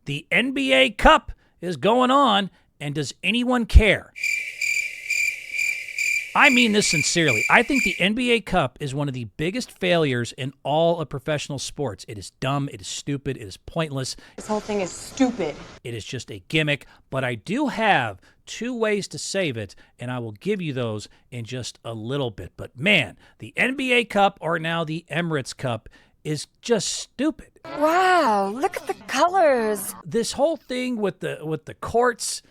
The NBA Cup is going on, and does anyone care? I mean this sincerely. I think the NBA Cup is one of the biggest failures in all of professional sports. It is dumb, it is stupid, it is pointless. This whole thing is stupid. It is just a gimmick, but I do have 2 ways to save it, and I will give you those in just a little bit. But man, the NBA Cup, or now the Emirates Cup, is just stupid. Wow, look at the colors. This whole thing with the courts,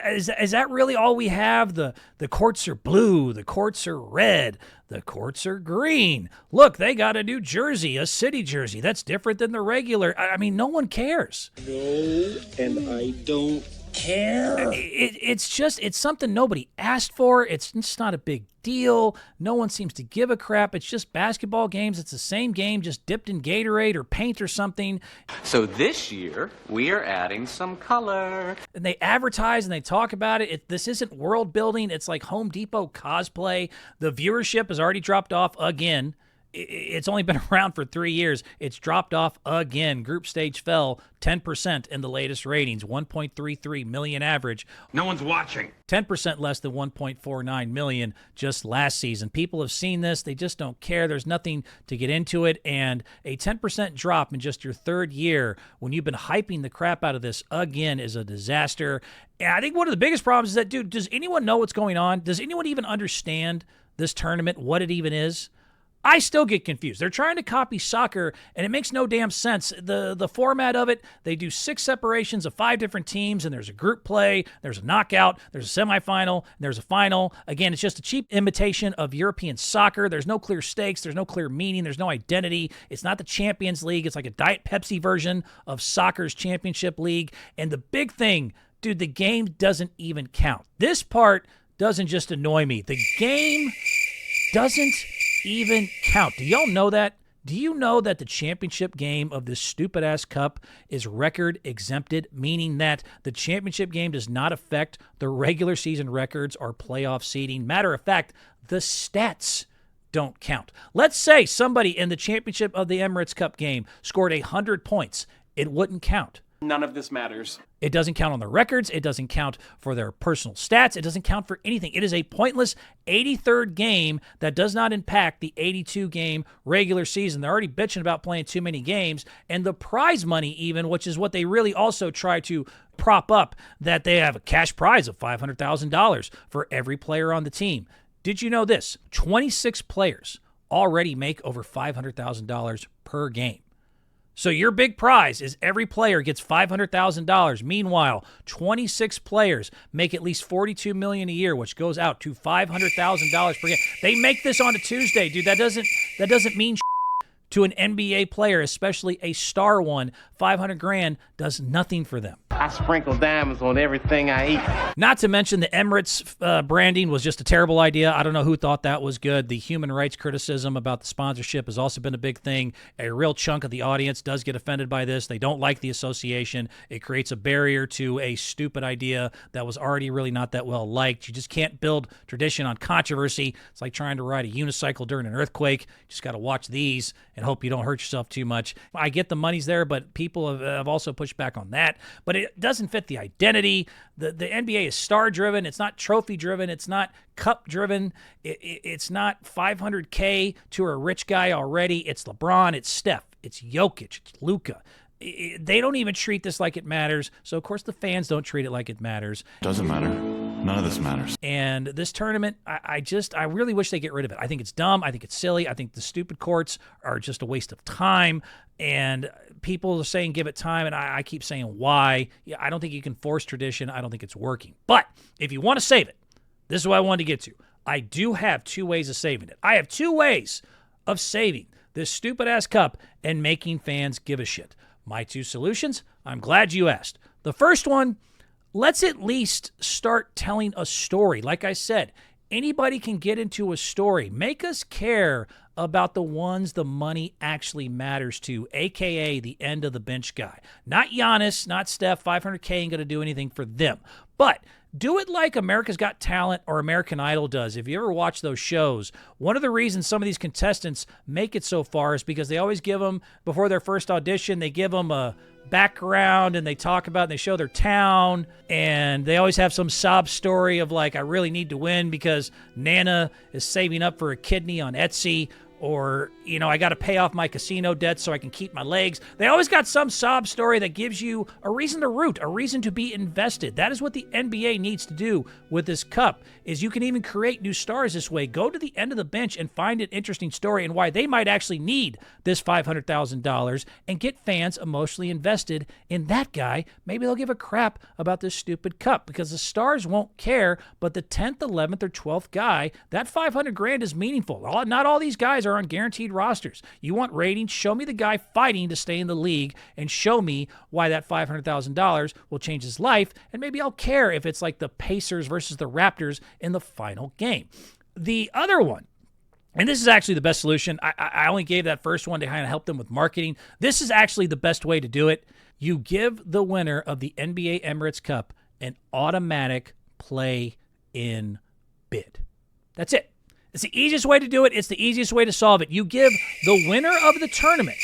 is that really all we have? The courts are blue, the courts are red, the courts are green. Look, they got a new jersey, a city jersey. That's different than the regular. I mean, no one cares. No, and I don't care. It's something nobody asked for. It's just not a big deal. No one seems to give a crap. It's just basketball games. It's the same game, just dipped in Gatorade or paint or something. So this year, we are adding some color. And they advertise and they talk about it. This isn't world building. It's like Home Depot cosplay. The viewership has already dropped off again. It's only been around for 3 years. It's dropped off again. Group stage fell 10% in the latest ratings, 1.33 million average. No one's watching. 10% less than 1.49 million just last season. People have seen this. They just don't care. There's nothing to get into it. And a 10% drop in just your 3rd year when you've been hyping the crap out of this again is a disaster. And I think one of the biggest problems is that, dude, does anyone know what's going on? Does anyone even understand this tournament, what it even is? I still get confused. They're trying to copy soccer, and it makes no damn sense. The format of it, they do 6 separations of 5 different teams, and there's a group play, there's a knockout, there's a semifinal, and there's a final. Again, it's just a cheap imitation of European soccer. There's no clear stakes. There's no clear meaning. There's no identity. It's not the Champions League. It's like a Diet Pepsi version of soccer's Championship League. And the big thing, dude, the game doesn't even count. This part doesn't just annoy me. The game doesn't even count. Do y'all know that? Do you know that the championship game of this stupid-ass cup is record exempted, meaning that the championship game does not affect the regular season records or playoff seeding? Matter of fact, the stats don't count. Let's say somebody in the championship of the Emirates Cup game scored 100 points. It wouldn't count. None of this matters. It doesn't count on the records. It doesn't count for their personal stats. It doesn't count for anything. It is a pointless 83rd game that does not impact the 82-game regular season. They're already bitching about playing too many games. And the prize money even, which is what they really also try to prop up, that they have a cash prize of $500,000 for every player on the team. Did you know this? 26 players already make over $500,000 per game. So your big prize is every player gets $500,000. Meanwhile, 26 players make at least $42 million a year, which goes out to $500,000 per game. They make this on a Tuesday, dude. That doesn't mean to an NBA player, especially a star one. $500,000 does nothing for them. I sprinkle diamonds on everything I eat. Not to mention the Emirates branding was just a terrible idea. I don't know who thought that was good. The human rights criticism about the sponsorship has also been a big thing. A real chunk of the audience does get offended by this. They don't like the association. It creates a barrier to a stupid idea that was already really not that well liked. You just can't build tradition on controversy. It's like trying to ride a unicycle during an earthquake. You just got to watch these and hope you don't hurt yourself too much. I get the money's there, but people have also pushed back on that. But it doesn't fit the identity. The NBA is star-driven. It's not trophy-driven. It's not cup-driven. It's not $500K to a rich guy already. It's LeBron. It's Steph. It's Jokic. It's Luka. They don't even treat this like it matters. So, of course, the fans don't treat it like it matters. Doesn't matter. None of this matters. And this tournament, I really wish they get rid of it. I think it's dumb. I think it's silly. I think the stupid courts are just a waste of time. And people are saying give it time, and I keep saying why. Yeah, I don't think you can force tradition. I don't think it's working. But if you want to save it, this is what I wanted to get to. I do have 2 ways of saving it. I have 2 ways of saving this stupid-ass cup and making fans give a shit. My 2 solutions, I'm glad you asked. The first one, let's at least start telling a story. Like I said, anybody can get into a story. Make us care about the ones the money actually matters to, a.k.a. the end of the bench guy. Not Giannis, not Steph. $500K ain't going to do anything for them. But do it like America's Got Talent or American Idol does. If you ever watch those shows, one of the reasons some of these contestants make it so far is because they always give them, before their first audition, they give them a background and they talk about and they show their town, and they always have some sob story of like, I really need to win because Nana is saving up for a kidney on Etsy, or, you know, I got to pay off my casino debt so I can keep my legs. They always got some sob story that gives you a reason to root, a reason to be invested. That is what the NBA needs to do with this cup, is you can even create new stars this way. Go to the end of the bench and find an interesting story and why they might actually need this $500,000 and get fans emotionally invested in that guy. Maybe they'll give a crap about this stupid cup because the stars won't care, but the 10th, 11th, or 12th guy, that $500,000 is meaningful. Not all these guys are on guaranteed rosters. You want ratings? Show me the guy fighting to stay in the league and show me why that $500,000 will change his life, and maybe I'll care if it's like the Pacers versus the Raptors in the final game. The other one, and this is actually the best solution. I only gave that first one to kind of help them with marketing. This is actually the best way to do it. You give the winner of the NBA Emirates Cup an automatic play-in bid. That's it. It's the easiest way to do it. It's the easiest way to solve it. You give the winner of the tournament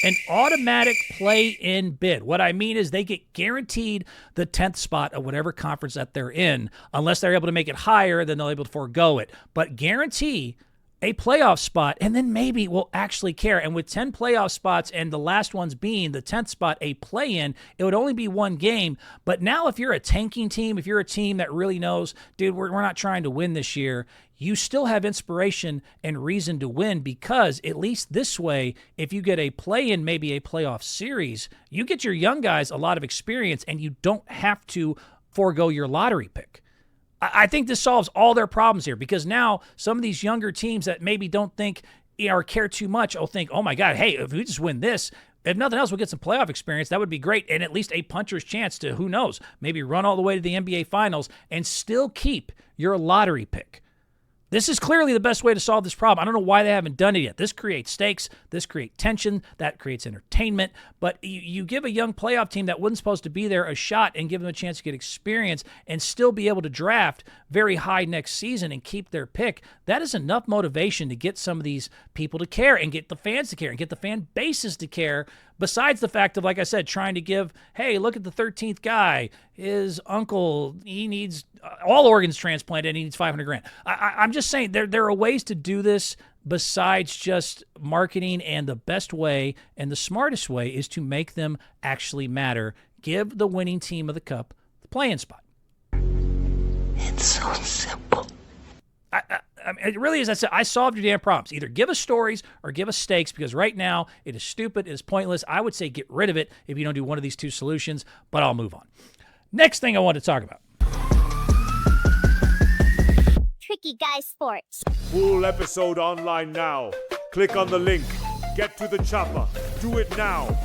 an automatic play-in bid. What I mean is they get guaranteed the 10th spot of whatever conference that they're in. Unless they're able to make it higher, then they'll be able to forego it. But guarantee a playoff spot, and then maybe we'll actually care. And with 10 playoff spots and the last ones being the 10th spot, a play-in, it would only be one game. But now if you're a tanking team, if you're a team that really knows, dude, we're not trying to win this year, you still have inspiration and reason to win, because at least this way, if you get a play-in, maybe a playoff series, you get your young guys a lot of experience and you don't have to forego your lottery pick. I think this solves all their problems here, because now some of these younger teams that maybe don't think or care too much will think, oh my God, hey, if we just win this, if nothing else, we'll get some playoff experience. That would be great. And at least a puncher's chance to, who knows, maybe run all the way to the NBA Finals and still keep your lottery pick. This is clearly the best way to solve this problem. I don't know why they haven't done it yet. This creates stakes. This creates tension. That creates entertainment. But you give a young playoff team that wasn't supposed to be there a shot and give them a chance to get experience and still be able to draft very high next season and keep their pick. That is enough motivation to get some of these people to care and get the fans to care and get the fan bases to care, besides the fact of, like I said, trying to give, hey, look at the 13th guy. His uncle, he needs all organs transplanted and he needs $500,000. I'm just saying there are ways to do this besides just marketing, and the best way and the smartest way is to make them actually matter. Give the winning team of the cup the play-in spot. It's so simple. I mean, it really is. I solved your damn problems. Either give us stories or give us stakes, because right now it is stupid. It is pointless. I would say get rid of it if you don't do one of these two solutions, but I'll move on. Next thing I want to talk about. Tricky Guy Sports. Full episode online now. Click on the link. Get to the chopper. Do it now.